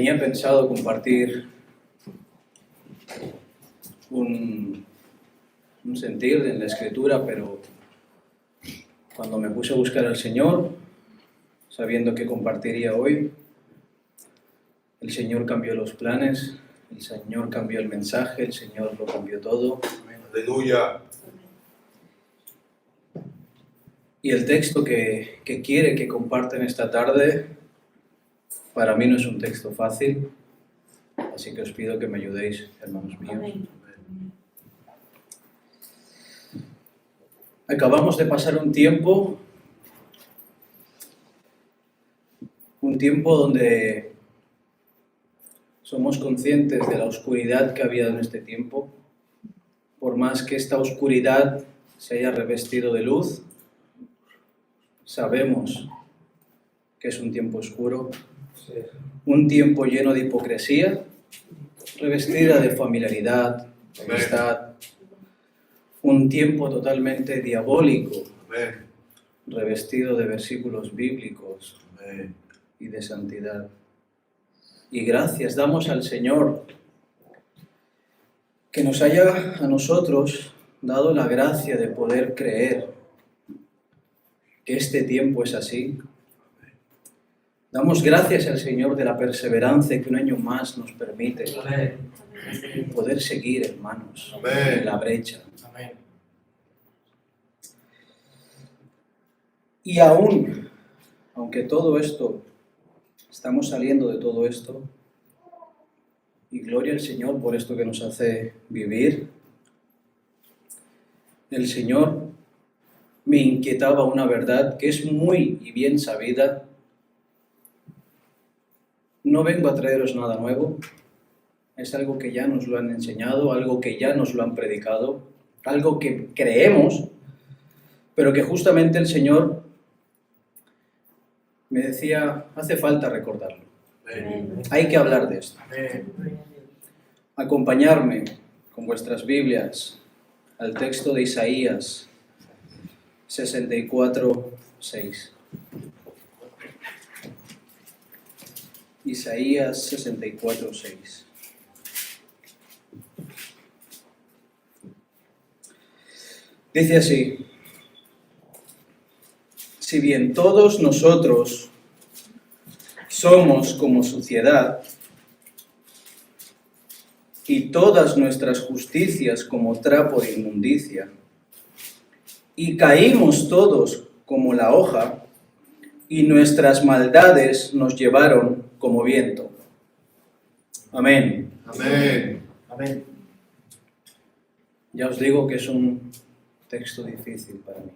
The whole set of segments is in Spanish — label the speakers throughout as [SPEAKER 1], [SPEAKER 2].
[SPEAKER 1] Tenía pensado compartir un sentir en la Escritura, pero cuando me puse a buscar al Señor, sabiendo que compartiría hoy, el Señor cambió los planes, el Señor cambió el mensaje, el Señor lo cambió todo.
[SPEAKER 2] Aleluya.
[SPEAKER 1] Y el texto que quiere que compartan esta tarde, para mí no es un texto fácil, así que os pido que me ayudéis, hermanos míos.
[SPEAKER 3] Amén.
[SPEAKER 1] Acabamos de pasar un tiempo donde somos conscientes de la oscuridad que había en este tiempo. Por más que esta oscuridad se haya revestido de luz, sabemos que es un tiempo oscuro, un tiempo lleno de hipocresía, revestida de familiaridad, de amistad, un tiempo totalmente diabólico,
[SPEAKER 2] Amén.
[SPEAKER 1] revestido de versículos bíblicos
[SPEAKER 2] Amén.
[SPEAKER 1] y de santidad. Y gracias damos al Señor que nos haya a nosotros dado la gracia de poder creer que este tiempo es así. Damos gracias al Señor de la perseverancia que un año más nos permite poder seguir, hermanos,
[SPEAKER 2] Amén.
[SPEAKER 1] en la brecha.
[SPEAKER 2] Amén.
[SPEAKER 1] Y aún, aunque todo esto, estamos saliendo de todo esto, y gloria al Señor por esto que nos hace vivir, el Señor me inquietaba una verdad que es muy y bien sabida. No vengo a traeros nada nuevo, es algo que ya nos lo han enseñado, algo que ya nos lo han predicado, algo que creemos, pero que justamente el Señor me decía, hace falta recordarlo,
[SPEAKER 2] Amén.
[SPEAKER 1] hay que hablar de esto.
[SPEAKER 2] Amén.
[SPEAKER 1] Acompañarme con vuestras Biblias al texto de Isaías 64:6. Isaías 64:6. Dice así: si bien todos nosotros somos como suciedad, y todas nuestras justicias como trapo de inmundicia, y caímos todos como la hoja, y nuestras maldades nos llevaron como viento. Amén.
[SPEAKER 2] Amén. Amén.
[SPEAKER 1] Ya os digo que es un texto difícil para mí.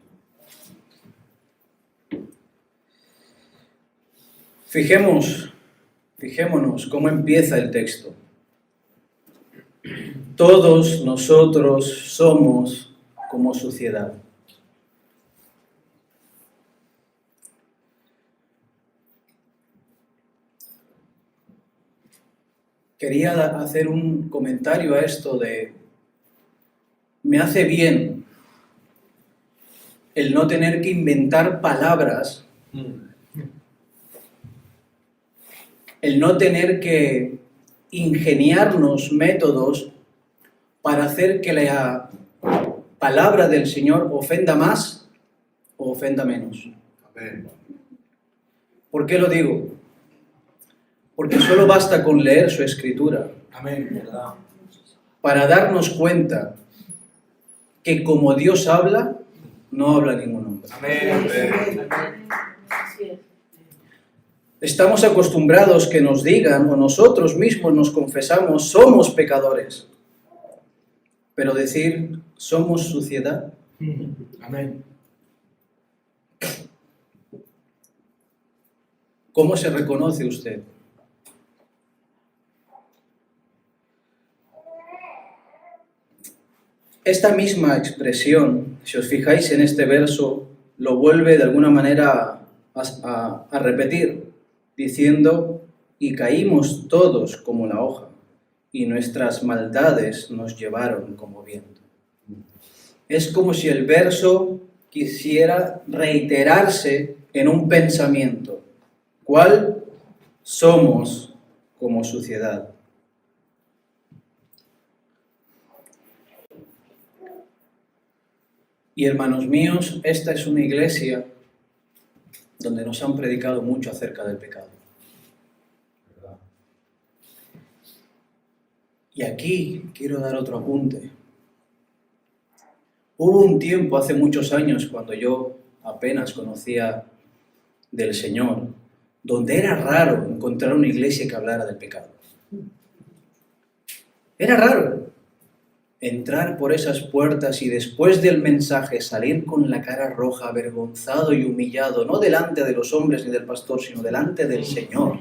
[SPEAKER 1] Fijémonos cómo empieza el texto. Todos nosotros somos como suciedad. Quería hacer un comentario a esto de, me hace bien el no tener que inventar palabras, el no tener que ingeniarnos métodos para hacer que la palabra del Señor ofenda más o ofenda menos.
[SPEAKER 2] Amén.
[SPEAKER 1] ¿Por qué lo digo? Porque solo basta con leer su escritura
[SPEAKER 2] Amén. ¿Verdad?
[SPEAKER 1] para darnos cuenta que como Dios habla, no habla ningún hombre.
[SPEAKER 2] Amén.
[SPEAKER 3] Así es.
[SPEAKER 1] Estamos acostumbrados que nos digan, o nosotros mismos nos confesamos, somos pecadores. Pero decir, somos suciedad,
[SPEAKER 2] Amén.
[SPEAKER 1] ¿cómo se reconoce usted? Esta misma expresión, si os fijáis en este verso, lo vuelve de alguna manera a repetir, diciendo, y caímos todos como la hoja, y nuestras maldades nos llevaron como viento. Es como si el verso quisiera reiterarse en un pensamiento. ¿Cuál? Somos como sociedad. Y hermanos míos, esta es una iglesia donde nos han predicado mucho acerca del pecado. Y aquí quiero dar otro apunte. Hubo un tiempo, hace muchos años, cuando yo apenas conocía del Señor, donde era raro encontrar una iglesia que hablara del pecado. Era raro entrar por esas puertas y después del mensaje salir con la cara roja, avergonzado y humillado, no delante de los hombres ni del pastor, sino delante del Señor.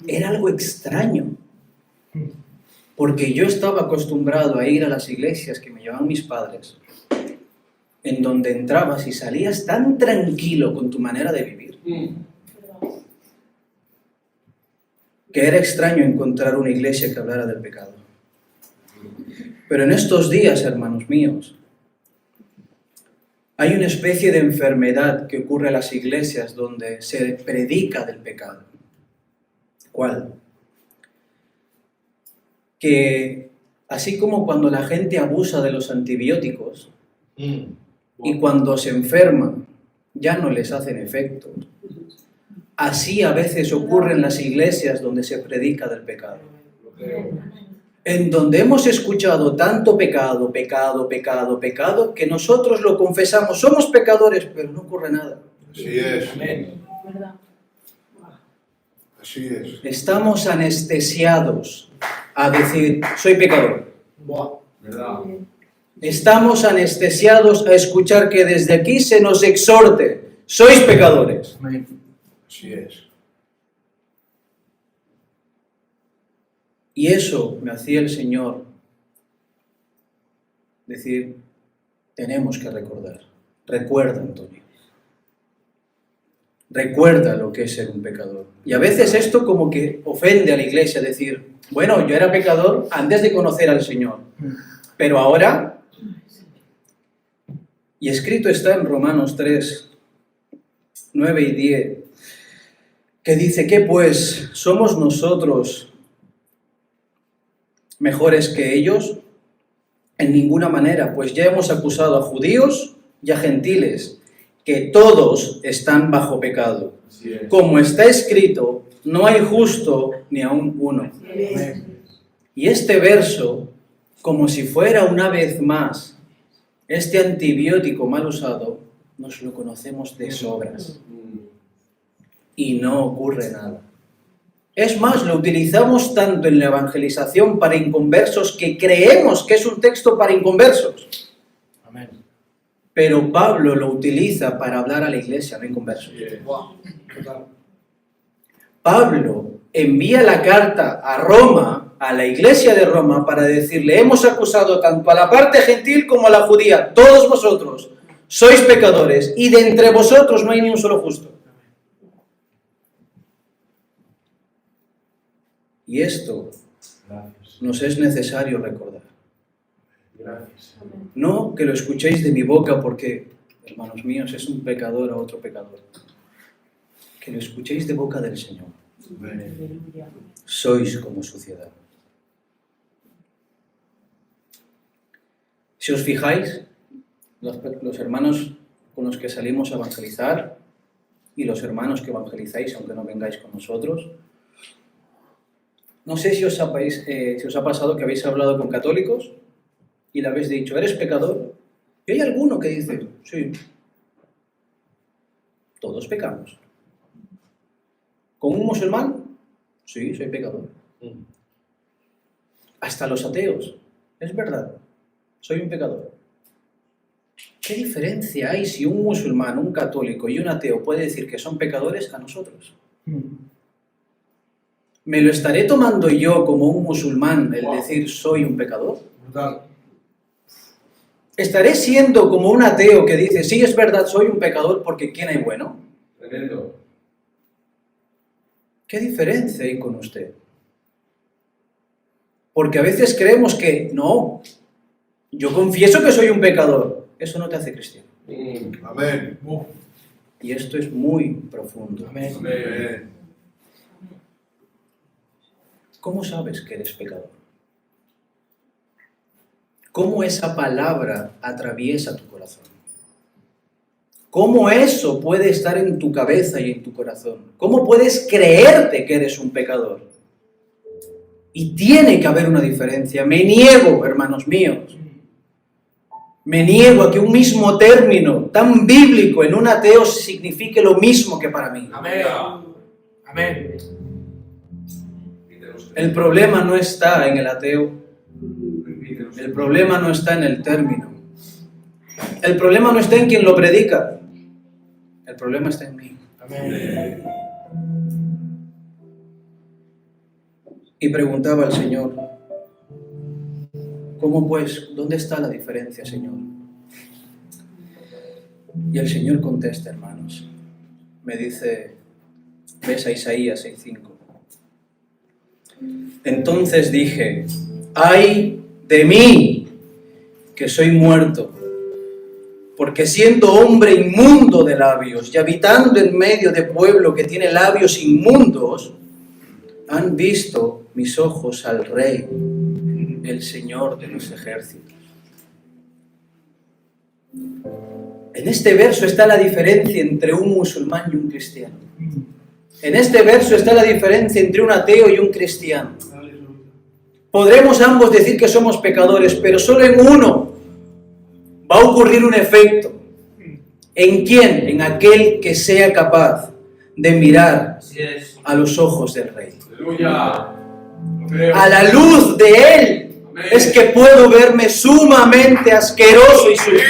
[SPEAKER 1] Era algo extraño, porque yo estaba acostumbrado a ir a las iglesias que me llevaban mis padres, en donde entrabas y salías tan tranquilo con tu manera de vivir, que era extraño encontrar una iglesia que hablara del pecado. Pero en estos días, hermanos míos, hay una especie de enfermedad que ocurre en las iglesias donde se predica del pecado. ¿Cuál? Que así como cuando la gente abusa de los antibióticos y cuando se enferman ya no les hacen efecto, así a veces ocurre en las iglesias donde se predica del pecado. En donde hemos escuchado tanto pecado, que nosotros lo confesamos, somos pecadores, pero no ocurre nada.
[SPEAKER 2] Así es. Así es.
[SPEAKER 1] Estamos anestesiados a decir, soy pecador.
[SPEAKER 2] ¿Verdad?
[SPEAKER 1] Estamos anestesiados a escuchar que desde aquí se nos exhorte, sois pecadores.
[SPEAKER 2] Así es.
[SPEAKER 1] Y eso me hacía el Señor decir, tenemos que recordar. Recuerda, Antonio. Recuerda lo que es ser un pecador. Y a veces esto como que ofende a la iglesia, decir, bueno, yo era pecador antes de conocer al Señor, pero ahora, y escrito está en Romanos 3, 9 y 10, que dice, ¿qué pues? ¿Somos nosotros mejores que ellos? En ninguna manera, pues ya hemos acusado a judíos y a gentiles, que todos están bajo pecado. Como está escrito, no hay justo ni aun uno. Y este verso, como si fuera una vez más este antibiótico mal usado, nos lo conocemos de sobras. Y no ocurre nada. Es más, lo utilizamos tanto en la evangelización para inconversos que creemos que es un texto para inconversos.
[SPEAKER 2] Amén.
[SPEAKER 1] Pero Pablo lo utiliza para hablar a la iglesia, no inconversos. Pablo envía la carta a Roma, a la iglesia de Roma, para decirle, hemos acusado tanto a la parte gentil como a la judía, todos vosotros sois pecadores y de entre vosotros no hay ni un solo justo. Y esto nos es necesario recordar.
[SPEAKER 2] Gracias.
[SPEAKER 1] No que lo escuchéis de mi boca porque, hermanos míos, es un pecador a otro pecador. Que lo escuchéis de boca del Señor. Sois como sociedad. Si os fijáis, los hermanos con los que salimos a evangelizar y los hermanos que evangelizáis, aunque no vengáis con nosotros, no sé si os ha pasado que habéis hablado con católicos y le habéis dicho, ¿eres pecador? Y hay alguno que dice, sí, todos pecamos. ¿Con un musulmán? Sí, soy pecador. Hasta los ateos, es verdad, soy un pecador. ¿Qué diferencia hay si un musulmán, un católico y un ateo puede decir que son pecadores a nosotros? ¿Me lo estaré tomando yo como un musulmán el decir soy un pecador?
[SPEAKER 2] Brutal.
[SPEAKER 1] ¿Estaré siendo como un ateo que dice sí, es verdad, soy un pecador porque ¿quién hay bueno?
[SPEAKER 2] Tremendo.
[SPEAKER 1] ¿Qué diferencia hay con usted? Porque a veces creemos que no, yo confieso que soy un pecador. Eso no te hace cristiano.
[SPEAKER 2] Amén.
[SPEAKER 1] Y esto es muy profundo.
[SPEAKER 2] Amén.
[SPEAKER 1] ¿Cómo sabes que eres pecador? ¿Cómo esa palabra atraviesa tu corazón? ¿Cómo eso puede estar en tu cabeza y en tu corazón? ¿Cómo puedes creerte que eres un pecador? Y tiene que haber una diferencia. Me niego, hermanos míos, me niego a que un mismo término tan bíblico en un ateo signifique lo mismo que para mí.
[SPEAKER 2] Amén. Amén.
[SPEAKER 1] El problema no está en el ateo. El problema no está en el término. El problema no está en quien lo predica. El problema está en mí.
[SPEAKER 2] Amén.
[SPEAKER 1] Y preguntaba al Señor, ¿cómo pues? ¿Dónde está la diferencia, Señor? Y el Señor contesta, hermanos. Me dice, ves a Isaías 6:5. Entonces dije, ¡ay de mí, que soy muerto! Porque siendo hombre inmundo de labios y habitando en medio de pueblo que tiene labios inmundos, han visto mis ojos al Rey, el Señor de los ejércitos. En este verso está la diferencia entre un musulmán y un cristiano. En este verso está la diferencia entre un ateo y un cristiano. Podremos ambos decir que somos pecadores, pero solo en uno va a ocurrir un efecto. ¿En quién? En aquel que sea capaz de mirar a los ojos del Rey.
[SPEAKER 2] Aleluya.
[SPEAKER 1] A la luz de Él es que puedo verme sumamente asqueroso y sucio.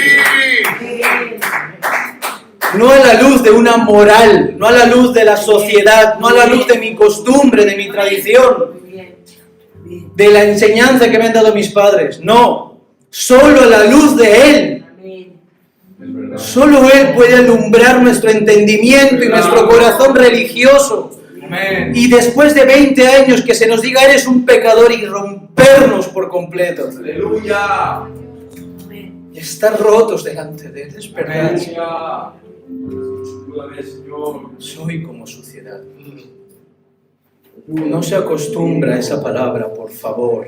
[SPEAKER 1] No a la luz de una moral, no a la luz de la sociedad, no a la luz de mi costumbre, de mi tradición, de la enseñanza que me han dado mis padres. No, solo a la luz de Él. Solo Él puede alumbrar nuestro entendimiento y nuestro corazón religioso. Y después de 20 años que se nos diga eres un pecador y rompernos por completo.
[SPEAKER 2] Aleluya.
[SPEAKER 1] Y estar rotos delante de Él. Es verdad. Soy como suciedad. No se acostumbra a esa palabra, por favor.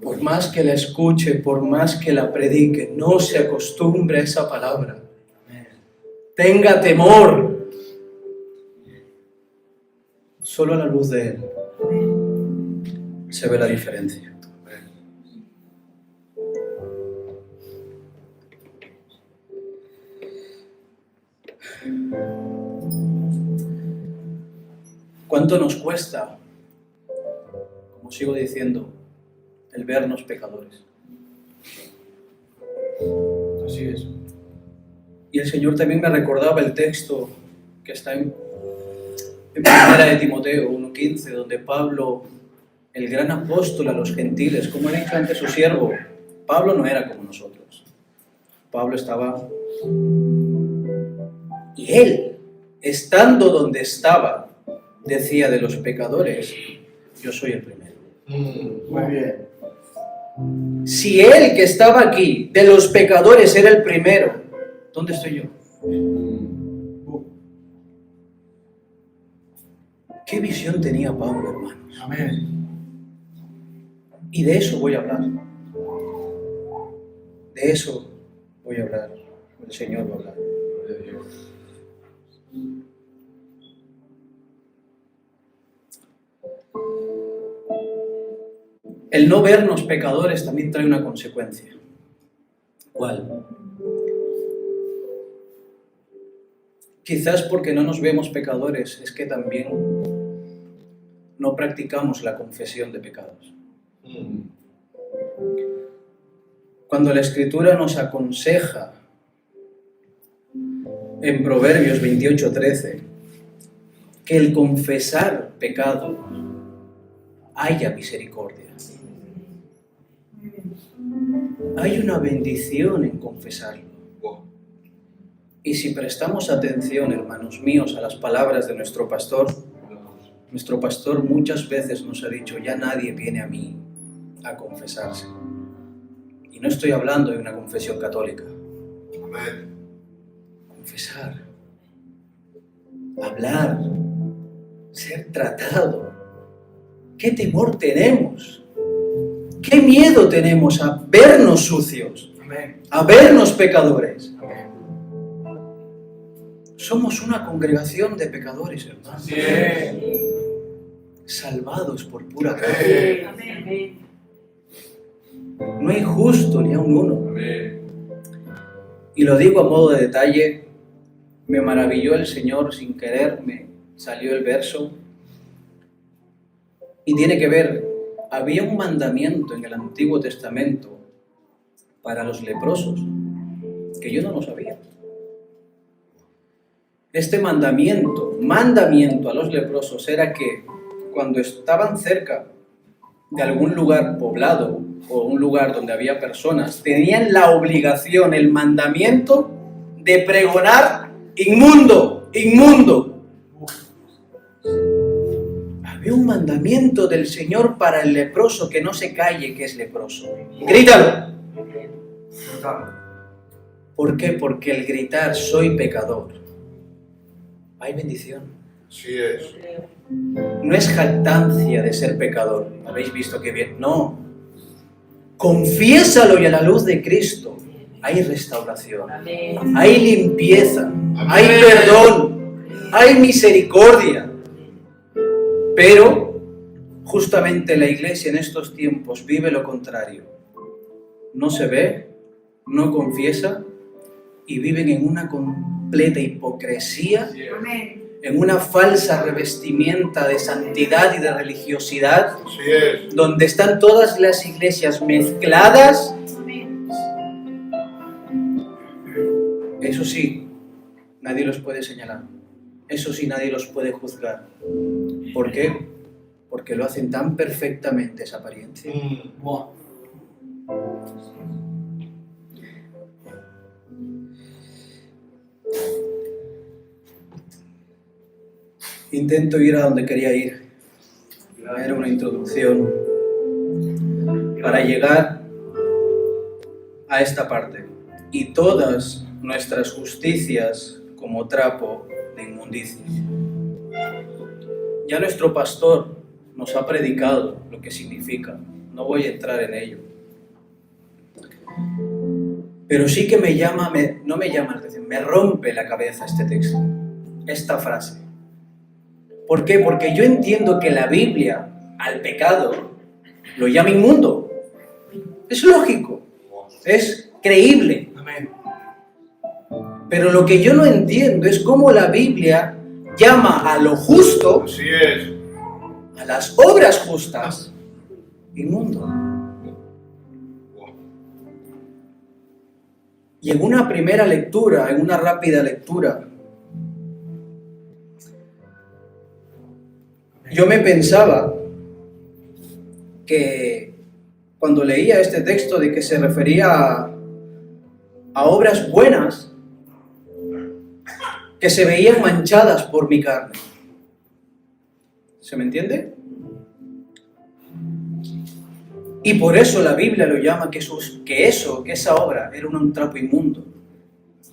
[SPEAKER 1] Por más que la escuche, por más que la predique, no se acostumbre a esa palabra. Tenga temor. Solo a la luz de Él se ve la diferencia. ¿Cuánto nos cuesta, como sigo diciendo, el vernos pecadores?
[SPEAKER 2] Así es.
[SPEAKER 1] Y el Señor también me recordaba el texto que está en Primera de Timoteo 1:15, donde Pablo, el gran apóstol a los gentiles, como ha dicho antes su siervo, Pablo no era como nosotros. Pablo estaba... Y él, estando donde estaba, decía de los pecadores, yo soy el primero.
[SPEAKER 2] Muy bien.
[SPEAKER 1] Si él que estaba aquí, de los pecadores, era el primero, ¿dónde estoy yo? ¿Qué visión tenía Pablo, hermanos?
[SPEAKER 2] Amén.
[SPEAKER 1] Y de eso voy a hablar. De eso voy a hablar. El Señor va a hablar. El no vernos pecadores también trae una consecuencia. ¿Cuál? Quizás porque no nos vemos pecadores, es que también no practicamos la confesión de pecados. Cuando la Escritura nos aconseja en Proverbios 28:13 que el confesar pecado haya misericordia. Hay una bendición en confesarlo. Y si prestamos atención, hermanos míos, a las palabras de nuestro pastor muchas veces nos ha dicho, ya nadie viene a mí a confesarse. Y no estoy hablando de una confesión católica. Confesar. Hablar. ser tratado. ¿Qué temor tenemos? ¿Qué miedo tenemos a vernos sucios?
[SPEAKER 2] Amén.
[SPEAKER 1] A vernos pecadores.
[SPEAKER 2] Amén.
[SPEAKER 1] Somos una congregación de pecadores, hermanos.
[SPEAKER 2] Así es.
[SPEAKER 1] Salvados por pura gracia.
[SPEAKER 2] Amén.
[SPEAKER 1] No hay justo ni a un uno.
[SPEAKER 2] Amén.
[SPEAKER 1] Y lo digo a modo de detalle, me maravilló el Señor sin querer, me salió el verso. Y tiene que ver, había un mandamiento en el Antiguo Testamento para los leprosos, que yo no lo sabía. Este mandamiento a los leprosos era que cuando estaban cerca de algún lugar poblado o un lugar donde había personas, tenían la obligación, el mandamiento de pregonar inmundo, inmundo. Había un mandamiento del Señor para el leproso que no se calle que es leproso. Grítalo. ¿Por qué? Porque el gritar soy pecador, hay bendición.
[SPEAKER 2] Así es.
[SPEAKER 1] No es jactancia de ser pecador. ¿Habéis visto qué bien? No. Confiésalo y a la luz de Cristo hay restauración, hay limpieza, hay perdón, hay misericordia. Pero justamente la iglesia en estos tiempos vive lo contrario. No se ve, no confiesa y viven en una completa hipocresía, en una falsa revestimenta de santidad y de religiosidad,
[SPEAKER 2] Así es.
[SPEAKER 1] donde están todas las iglesias mezcladas. Eso sí, nadie los puede señalar. Eso sí, nadie los puede juzgar. ¿Por qué? Porque lo hacen tan perfectamente esa apariencia. Intento ir a donde quería ir. Era una introducción para llegar a esta parte. Y todas nuestras justicias como trapo de inmundicia. Ya nuestro pastor nos ha predicado lo que significa. No voy a entrar en ello. Pero sí que me rompe la cabeza este texto, esta frase. ¿Por qué? Porque yo entiendo que la Biblia al pecado lo llama inmundo. Es lógico, es creíble.
[SPEAKER 2] Amén.
[SPEAKER 1] Pero lo que yo no entiendo es cómo la Biblia llama a lo justo,
[SPEAKER 2] Así es.
[SPEAKER 1] a las obras justas, inmundo. Y en una primera lectura, en una rápida lectura, yo me pensaba que cuando leía este texto de que se refería a obras buenas que se veían manchadas por mi carne. ¿Se me entiende? Y por eso la Biblia lo llama que esa obra era un trapo inmundo.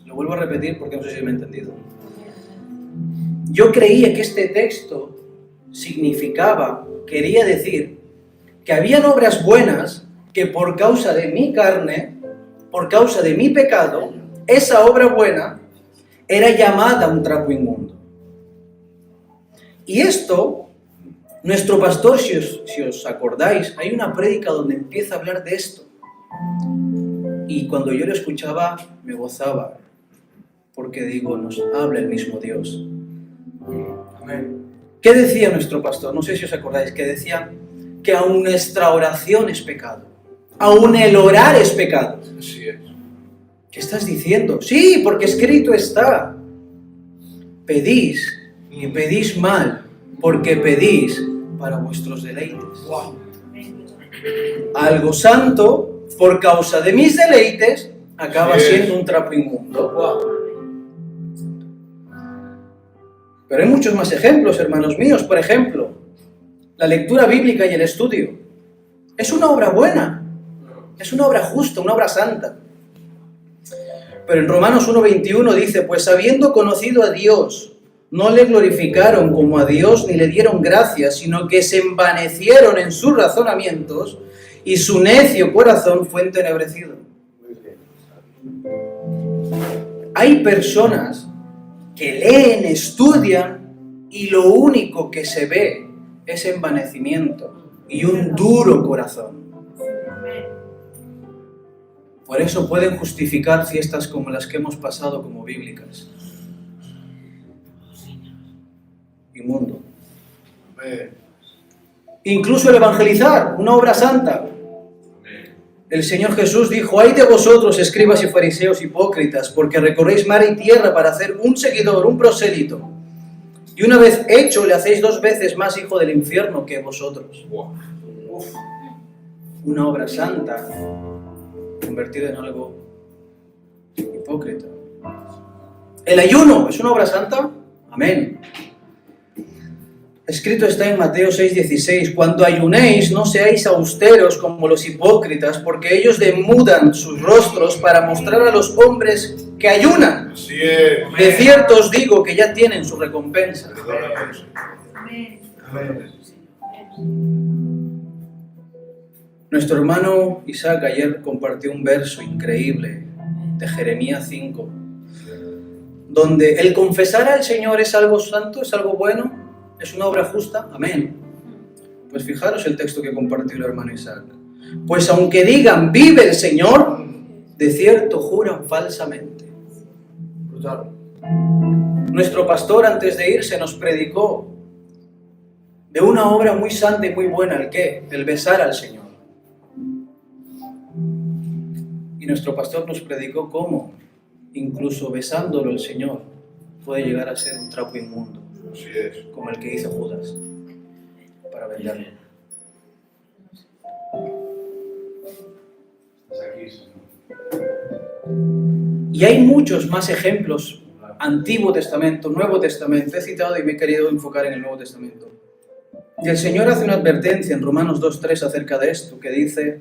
[SPEAKER 1] Lo vuelvo a repetir porque no sé si me he entendido. Yo creía que este texto quería decir que habían obras buenas que por causa de mi carne, por causa de mi pecado, esa obra buena era llamada un trapo inmundo. Y esto, nuestro pastor, si os acordáis, hay una prédica donde empieza a hablar de esto. Y cuando yo lo escuchaba, me gozaba, porque digo, nos habla el mismo Dios.
[SPEAKER 2] Amén.
[SPEAKER 1] ¿Qué decía nuestro pastor? No sé si os acordáis, que decía que aún nuestra oración es pecado. Aún el orar es pecado.
[SPEAKER 2] Así es.
[SPEAKER 1] ¿Qué estás diciendo? Sí, porque escrito está. Pedís y pedís mal, porque pedís para vuestros deleites.
[SPEAKER 2] Wow.
[SPEAKER 1] Algo santo, por causa de mis deleites, acaba
[SPEAKER 2] Sí.
[SPEAKER 1] siendo un trapo inmundo.
[SPEAKER 2] Wow.
[SPEAKER 1] Pero hay muchos más ejemplos, hermanos míos. Por ejemplo, la lectura bíblica y el estudio. Es una obra buena, es una obra justa, una obra santa. Pero en Romanos 1:21 dice, pues habiendo conocido a Dios no le glorificaron como a Dios ni le dieron gracias, sino que se envanecieron en sus razonamientos y su necio corazón fue entenebrecido. Hay personas que leen, estudian y lo único que se ve es envanecimiento y un duro corazón. Por eso pueden justificar fiestas como las que hemos pasado como bíblicas. Inmundo. Incluso el evangelizar, una obra santa. El Señor Jesús dijo: ay de vosotros, escribas y fariseos hipócritas, porque recorréis mar y tierra para hacer un seguidor, un prosélito. Y una vez hecho, le hacéis 2 veces más hijo del infierno que vosotros. Uf. Una obra santa convertida en algo hipócrita. ¿El ayuno es una obra santa? Amén. Escrito está en Mateo 6:16: cuando ayunéis, no seáis austeros como los hipócritas, porque ellos demudan sus rostros para mostrar a los hombres que ayunan.
[SPEAKER 2] Así es.
[SPEAKER 1] De cierto os digo que ya tienen su recompensa.
[SPEAKER 2] Amén.
[SPEAKER 1] Nuestro hermano Isaac ayer compartió un verso increíble de Jeremías 5, donde el confesar al Señor es algo santo, es algo bueno, es una obra justa. Amén. Pues fijaros el texto que compartió el hermano Isaac. Pues aunque digan vive el Señor, de cierto juran falsamente. Brutal. Nuestro pastor antes de irse nos predicó de una obra muy santa y muy buena. ¿El qué? El besar al Señor. Y nuestro pastor nos predicó cómo incluso besándolo el Señor puede llegar a ser un trapo inmundo.
[SPEAKER 2] Así es.
[SPEAKER 1] Como el que hizo Judas para venderlo. Y hay muchos más ejemplos, Antiguo Testamento, Nuevo Testamento. He citado y me he querido enfocar en el Nuevo Testamento. Y el Señor hace una advertencia en Romanos 2:3 acerca de esto, que dice: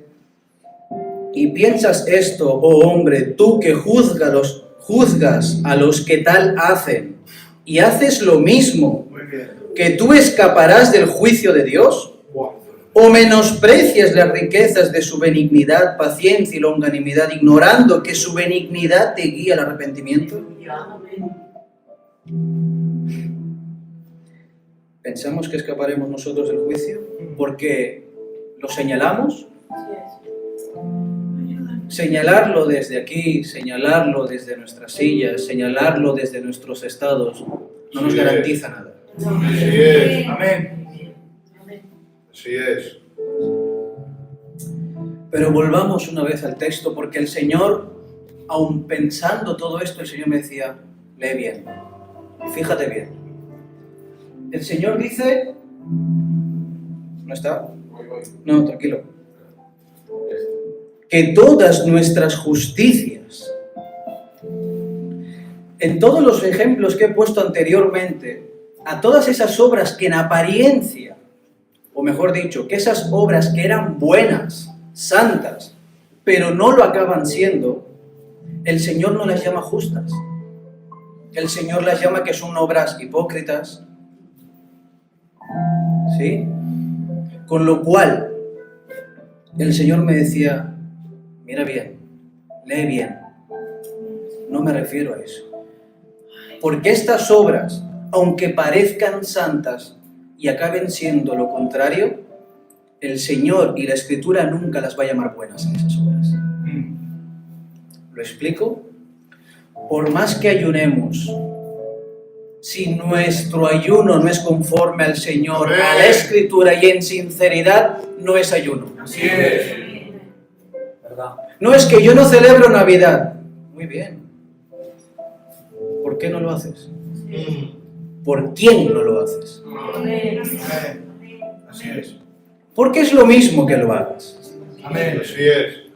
[SPEAKER 1] y piensas esto, oh hombre, tú que juzgas a los que tal hacen, y haces lo mismo, ¿que tú escaparás del juicio de Dios? ¿O menosprecias las riquezas de su benignidad, paciencia y longanimidad, ignorando que su benignidad te guía al arrepentimiento? ¿Pensamos que escaparemos nosotros del juicio porque lo señalamos? Señalarlo desde aquí, señalarlo desde nuestras sillas, señalarlo desde nuestros estados, no nos garantiza nada.
[SPEAKER 2] Así es. Amén. Así es.
[SPEAKER 1] Pero volvamos una vez al texto, porque el Señor, aun pensando todo esto, el Señor me decía: lee bien, fíjate bien. El Señor dice... ¿No está? No, tranquilo. Que todas nuestras justicias, en todos los ejemplos que he puesto anteriormente, a todas esas obras que en apariencia, o mejor dicho, que esas obras que eran buenas, santas, pero no lo acaban siendo, el Señor no las llama justas. El Señor las llama que son obras hipócritas. ¿Sí? Con lo cual, el Señor me decía: mira bien, lee bien. No me refiero a eso. Porque estas obras, aunque parezcan santas y acaben siendo lo contrario, el Señor y la Escritura nunca las va a llamar buenas en esas obras. ¿Lo explico? Por más que ayunemos, si nuestro ayuno no es conforme al Señor, a la Escritura y en sinceridad, no es ayuno.
[SPEAKER 2] Así es.
[SPEAKER 1] ¿Verdad? No es que yo no celebro Navidad. Muy bien. ¿Por qué no lo haces? ¿Por quién no lo haces?
[SPEAKER 2] Amén. Así es.
[SPEAKER 1] Porque es lo mismo que lo hagas.
[SPEAKER 2] Amén. Así es.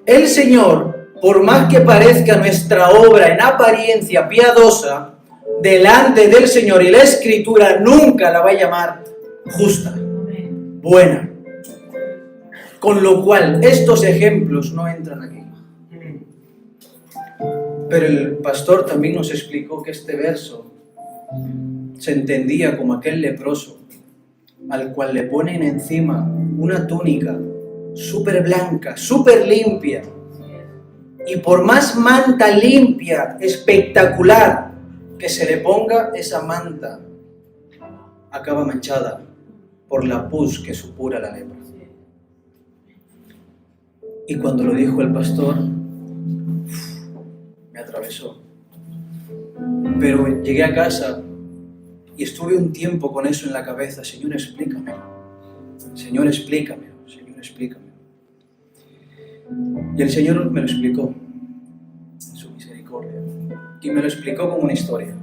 [SPEAKER 1] El Señor, por más que parezca nuestra obra en apariencia piadosa, delante del Señor y la Escritura nunca la va a llamar justa, buena. Con lo cual, estos ejemplos no entran aquí. Pero el pastor también nos explicó que este verso se entendía como aquel leproso al cual le ponen encima una túnica súper blanca, súper limpia, y por más manta limpia, espectacular, que se le ponga, esa manta acaba manchada por la pus que supura la lepra. Y cuando lo dijo el pastor, me atravesó. Pero llegué a casa y estuve un tiempo con eso en la cabeza. Señor, explícamelo. Señor, explícamelo. Señor, explícamelo. Y el Señor me lo explicó, en su misericordia. Y me lo explicó como una historia.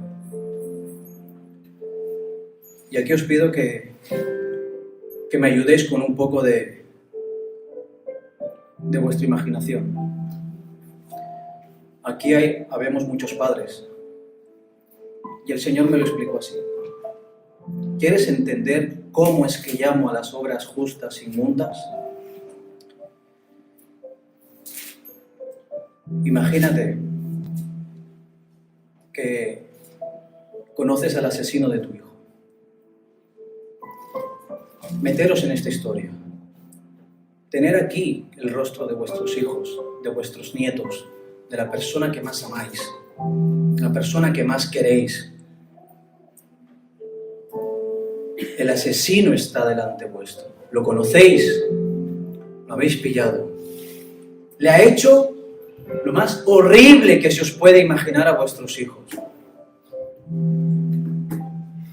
[SPEAKER 1] Y aquí os pido que me ayudéis con un poco de vuestra imaginación. Aquí habemos muchos padres. Y el Señor me lo explicó así. ¿Quieres entender cómo es que llamo a las obras justas inmundas? Imagínate que conoces al asesino de tu hijo. Meteros en esta historia. Tener aquí el rostro de vuestros hijos, de vuestros nietos, de la persona que más amáis, la persona que más queréis. El asesino está delante vuestro. Lo conocéis, lo habéis pillado. Le ha hecho lo más horrible que se os puede imaginar a vuestros hijos.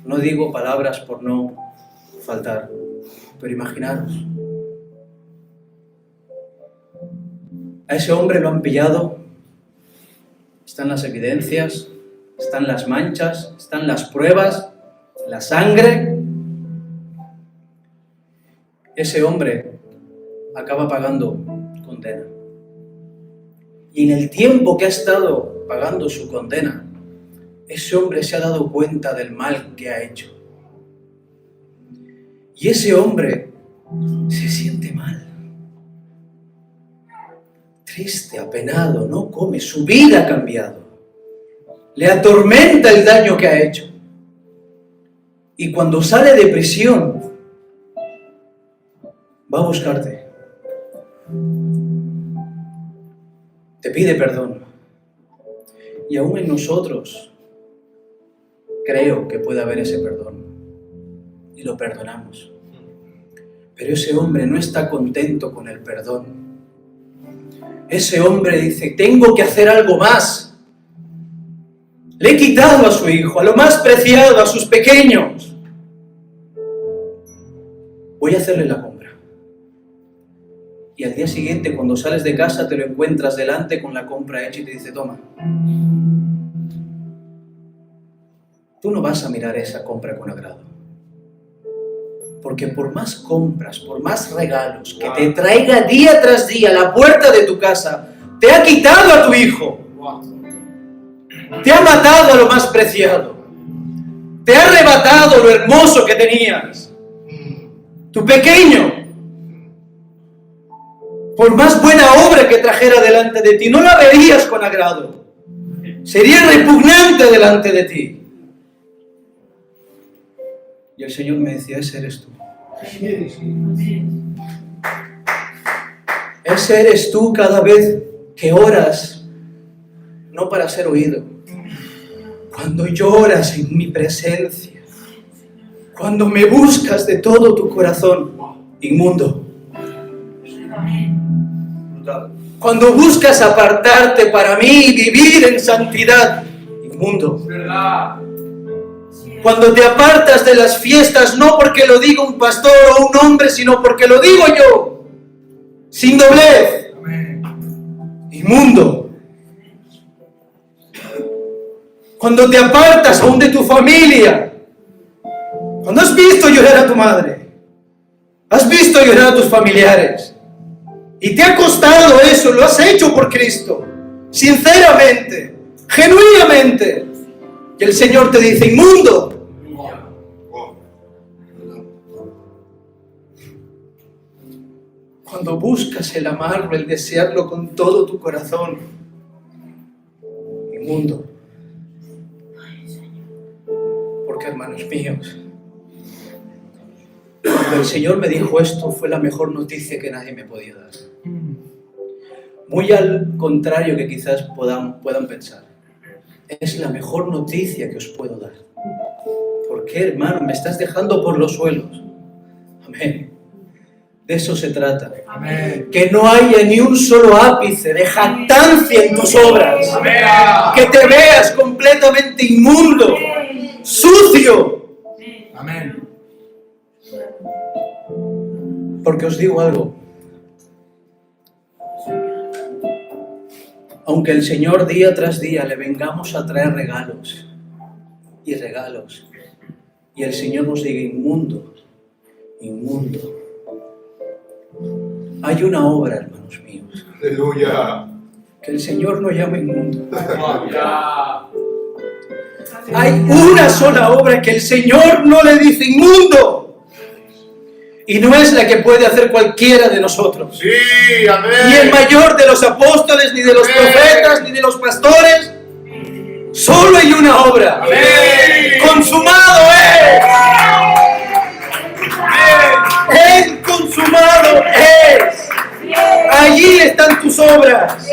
[SPEAKER 1] No digo palabras por no faltar, pero imaginaros. A ese hombre lo han pillado, están las evidencias, están las manchas, están las pruebas, la sangre. Ese hombre acaba pagando condena. Y en el tiempo que ha estado pagando su condena, ese hombre se ha dado cuenta del mal que ha hecho. Y ese hombre se siente mal, triste, apenado, no come, su vida ha cambiado. Le atormenta el daño que ha hecho. Y cuando sale de prisión, va a buscarte. Te pide perdón. Y aún en nosotros creo que puede haber ese perdón. Y lo perdonamos. Pero ese hombre no está contento con el perdón. Ese hombre dice, tengo que hacer algo más. Le he quitado a su hijo, a lo más preciado, a sus pequeños. Voy a hacerle la compra. Y al día siguiente, cuando sales de casa, te lo encuentras delante con la compra hecha y te dice, toma. Tú no vas a mirar esa compra con agrado. Porque por más compras, por más regalos que te traiga día tras día a la puerta de tu casa, te ha quitado a tu hijo. Te ha matado a lo más preciado. Te ha arrebatado lo hermoso que tenías. Tu pequeño. Por más buena obra que trajera delante de ti, no la verías con agrado. Sería repugnante delante de ti. Y el Señor me decía, ese eres tú. Ese eres tú cada vez que oras, no para ser oído. Cuando lloras en mi presencia, cuando me buscas de todo tu corazón, inmundo. Cuando buscas apartarte para mí y vivir en santidad, inmundo. Cuando te apartas de las fiestas, no porque lo diga un pastor o un hombre, sino porque lo digo yo, sin doblez, inmundo. Cuando te apartas aún de tu familia, cuando has visto llorar a tu madre, has visto llorar a tus familiares, y te ha costado eso, lo has hecho por Cristo, sinceramente, genuinamente, y el Señor te dice, inmundo. Cuando buscas el amarlo, el desearlo con todo tu corazón, inmundo. Porque hermanos míos, cuando el Señor me dijo esto, fue la mejor noticia que nadie me podía dar. Muy al contrario que quizás puedan pensar. Es la mejor noticia que os puedo dar. ¿Por qué, hermano? Me estás dejando por los suelos. Amén. De eso se trata.
[SPEAKER 2] Amén.
[SPEAKER 1] Que no haya ni un solo ápice de jactancia en tus obras.
[SPEAKER 2] Amén.
[SPEAKER 1] Que te veas completamente inmundo, sucio.
[SPEAKER 2] Amén.
[SPEAKER 1] Porque os digo algo. Aunque el Señor día tras día le vengamos a traer regalos y regalos, y el Señor nos diga inmundo, inmundo, hay una obra, hermanos míos,
[SPEAKER 2] Aleluya.
[SPEAKER 1] que el Señor no llama inmundo.
[SPEAKER 2] Aleluya.
[SPEAKER 1] Hay una sola obra que el Señor no le dice inmundo. Y no es la que puede hacer cualquiera de nosotros.
[SPEAKER 2] Sí, amén.
[SPEAKER 1] Ni el mayor de los apóstoles, ni de los profetas, ni de los pastores. Solo hay una obra.
[SPEAKER 2] Amén.
[SPEAKER 1] ¡Consumado es! ¡El consumado es! Allí están tus obras.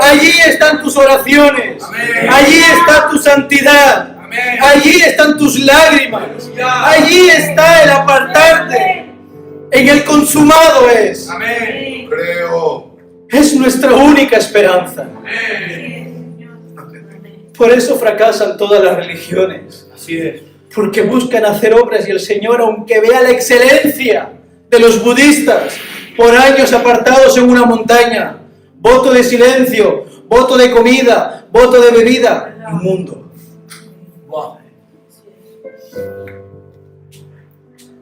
[SPEAKER 1] Allí están tus oraciones.
[SPEAKER 2] Amén.
[SPEAKER 1] Allí está tu santidad.
[SPEAKER 2] Amén.
[SPEAKER 1] Allí están tus lágrimas. Allí está el apartarte. En el consumado es.
[SPEAKER 2] Amén. Creo.
[SPEAKER 1] Es nuestra única esperanza.
[SPEAKER 2] Amén.
[SPEAKER 1] Por eso fracasan todas las religiones.
[SPEAKER 2] Así es.
[SPEAKER 1] Porque buscan hacer obras y el Señor, aunque vea la excelencia de los budistas, por años apartados en una montaña, voto de silencio, voto de comida, voto de bebida, inmundo.
[SPEAKER 2] Wow.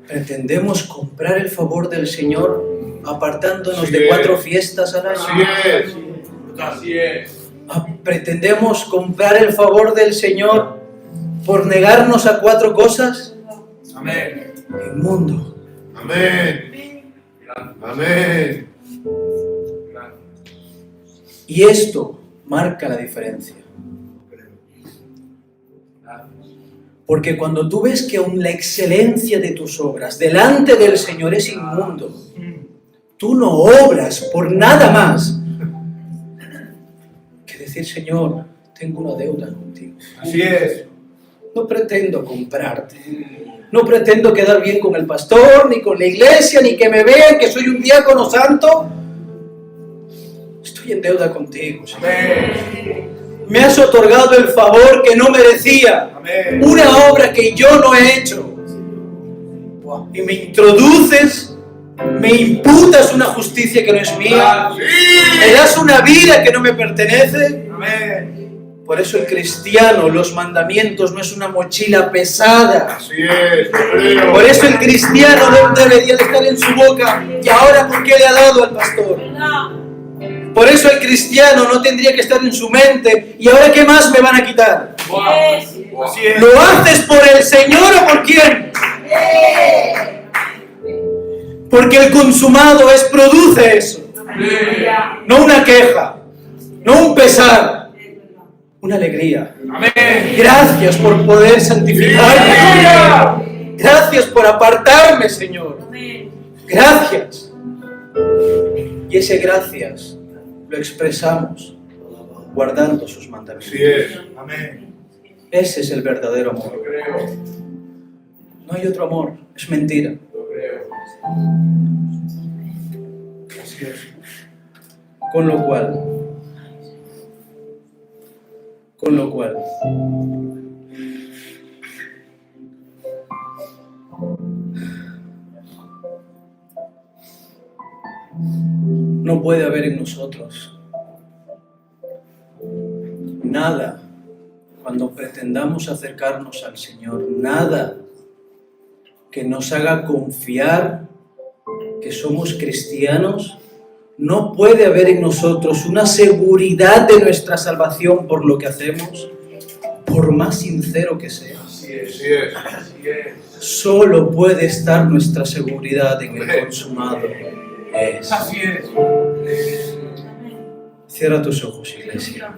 [SPEAKER 1] Pretendemos comprar el favor del Señor apartándonos
[SPEAKER 2] Así
[SPEAKER 1] de
[SPEAKER 2] es.
[SPEAKER 1] 4 fiestas al año.
[SPEAKER 2] Así es. Así es.
[SPEAKER 1] ¿Pretendemos comprar el favor del Señor por negarnos a 4 cosas?
[SPEAKER 2] Amén.
[SPEAKER 1] Inmundo.
[SPEAKER 2] Amén. Amén.
[SPEAKER 1] Y esto marca la diferencia. Porque cuando tú ves que aún la excelencia de tus obras delante del Señor es inmundo, tú no obras por nada más que decir, Señor, tengo una deuda contigo.
[SPEAKER 2] Así es.
[SPEAKER 1] No pretendo comprarte. No pretendo quedar bien con el pastor, ni con la iglesia, ni que me vean que soy un diácono santo. Estoy en deuda contigo, Señor.
[SPEAKER 2] Amén.
[SPEAKER 1] Me has otorgado el favor que no merecía.
[SPEAKER 2] Amén.
[SPEAKER 1] Una obra que yo no he hecho. Y me introduces, me imputas una justicia que no es mía. Me das una vida que no me pertenece.
[SPEAKER 2] Amén.
[SPEAKER 1] Por eso el cristiano, los mandamientos no es una mochila pesada.
[SPEAKER 2] Así es. Creo.
[SPEAKER 1] Por eso el cristiano debería de estar en su boca. ¿Y ahora por qué le ha dado al pastor? Por eso el cristiano no tendría que estar en su mente. ¿Y ahora qué más me van a quitar?
[SPEAKER 2] Wow. Así es.
[SPEAKER 1] ¿Lo haces por el Señor o por quién? Porque el consumado produce eso. No una queja, no un pesar, una alegría.
[SPEAKER 2] Amén.
[SPEAKER 1] Gracias por poder santificarme. Gracias por apartarme, Señor. Gracias. Y ese gracias lo expresamos guardando sus mandamientos.
[SPEAKER 2] Así es. Amén.
[SPEAKER 1] Ese es el verdadero
[SPEAKER 2] Lo
[SPEAKER 1] amor.
[SPEAKER 2] creo.
[SPEAKER 1] No hay otro amor, es mentira.
[SPEAKER 2] Lo creo. Así es.
[SPEAKER 1] Con lo cual, no puede haber en nosotros nada, cuando pretendamos acercarnos al Señor, nada que nos haga confiar que somos cristianos. No puede haber en nosotros una seguridad de nuestra salvación por lo que hacemos, por más sincero que sea.
[SPEAKER 2] Así es. Así es. Así es.
[SPEAKER 1] Solo puede estar nuestra seguridad en el consumado. Es.
[SPEAKER 2] Así es.
[SPEAKER 1] Cierra tus ojos, iglesia.